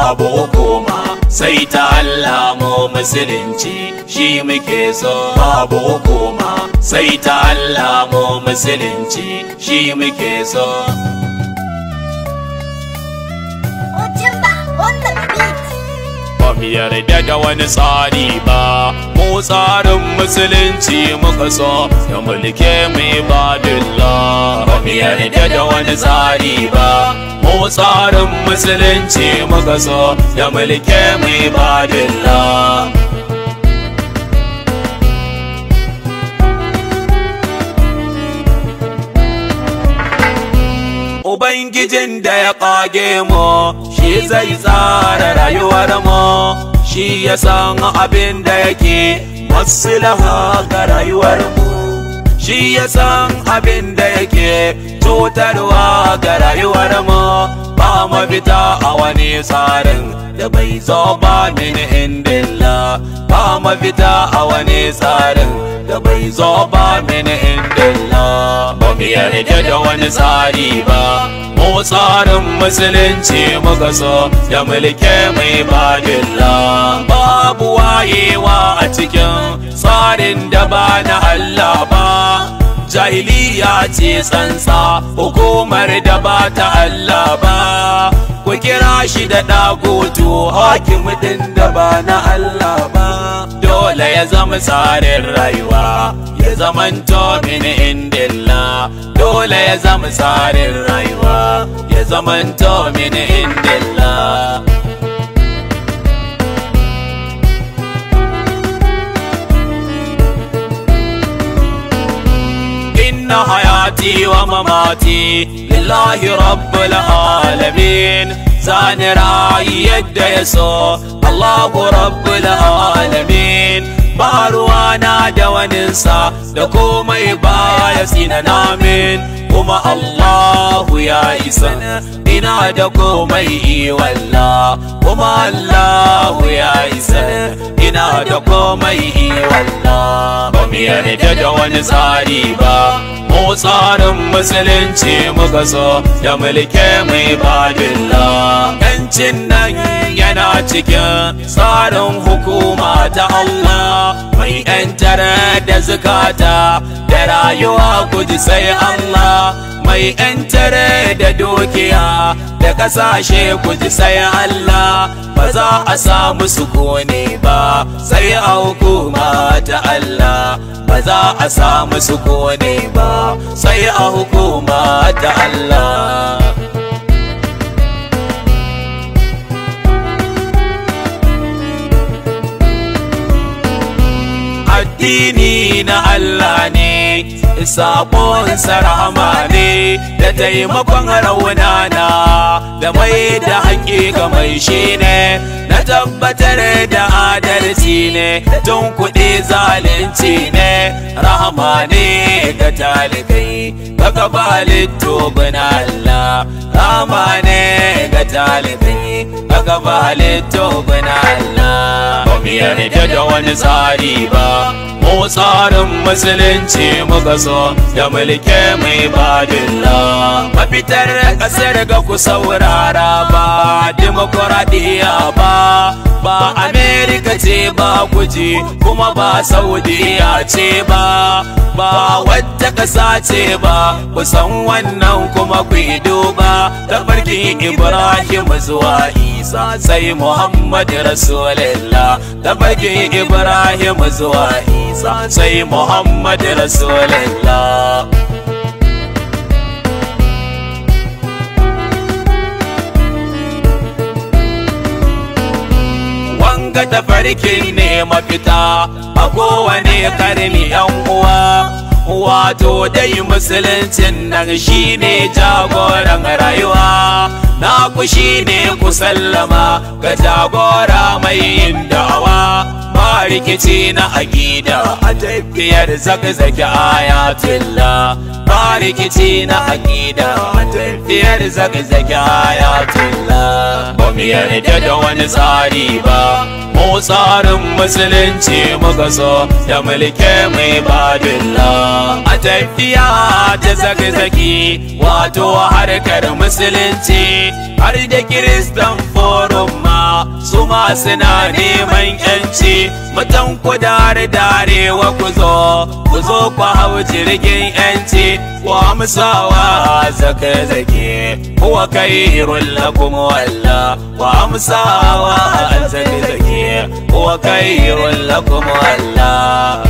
babu hukuma sai ta Allah mu musulunci shi muke so. Babu hukuma sai ta Allah mu musulunci shi muke so. Ba mu yarda da wani tsari ba, mu tsarin musulunci muka so, ya mulke mu ibadillah. Ba mu yarda da wani tsari ba, mu tsarin musulunci muka so, ya mulke mu ibadillah. Ubangijin da ya ƙage mu shi zai tsara rayuwar mu, shi ya san abin da yake maslaha ga rayuwar mu, shi ya san abin da yake cutarwa ga rayuwar mu. Ba mafita a wani tsarin da bai zo ba min indillah, ba mafita a wani tsarin da bai zo ba min indillah. Ba mu yarda da wani tsari ba, mu tsarin musulunci muka so, ya mulke mu ibadillah. Babu wayewa a cikin tsarin da ba na Allah ba, jahiliya ce tsantsa, hukumar da ba ta Allah ba. Ku kira shi da ɗagutu, hakimin da ba na Allah ba. Dole ya zama tsarin rayuwa, ya zamanto min indillah. Dole ya zama tsarin rayuwa, ya zamanto min indillah. Inna hayati wa mamati lillahi rabbil alamin. Zani rayi yadda ya so Allahu rabbul alamin. Ba ruwana da waninsa da komai baya tsinana min, kuma Allahu ya isa ina da komai wallah, kuma Allahu ya isa ina da komai wallah. Ba mu yarda da wani tsari ba, mu tsarin musulunci muka so, ya mulke mu ibadillah. Yancin nan yana cikin tsarin hukuma ta Allah, mai yantar da zakata da rayuwa kuji sai Allah, mai yantar da dukiya da kasashe kuji sai Allah. Ba za a samu sukuni ba sai a hukuma ta Allah, ba za a samu sukuni ba sai a hukuma ta Allah. Addini na Allah ne, sabon rahama ne, da taimakon raunana, da mai da haƙiƙa mai shi ne. Na tabbatar da adalci ne, tun kuɗi zalunci ne. Rahama ne ga talibai, baka balitto bin Allah. Rahama ne ga talibai, baka balitto bin Allah. Ba mu yarda da wani tsari ba, mu tsarin musulunci muka so, ya mulke mu ibadillah. Mafitar ƙasar ga ku saurara ba dimokuraɗiyya ba, ba Amerika ce ba ku ji, kuma ba Saudiya ce ba, ba wata ƙasa ce ba. Ku san wannan kuma ku yi duba, tafarkin Ibrahim zuwa Isa sai Muhammad Rasulullah. Tafarkin Ibrahim zuwa Isa sai Muhammad Rasulullah. Wanga tafarkin ne mafita a kowane karni yan uwa, wato dai musuluncin nan shine jagoran rayuwa. Na ku shine ku sallama ga jagora mai yin da'awa, ba rikici na aqida a tafiyar zagzage ayatullah, ba rikici na aqida a tafiyar zagzage ayatullah. Ba mu yarda da wani tsari ba, mu tsarin musulunci muka so, ya mulke mu ibadillah. A tafiya ta zagzage wato harkar musulunci, har da Kiristan forum ma al'umma suna neman yanci, mutan ku dare wa ku zo ku hau jirgin yanci, ku amsawa zake huwa khairul lakum wallah, ku amsawa zake huwa khairul lakum wallah.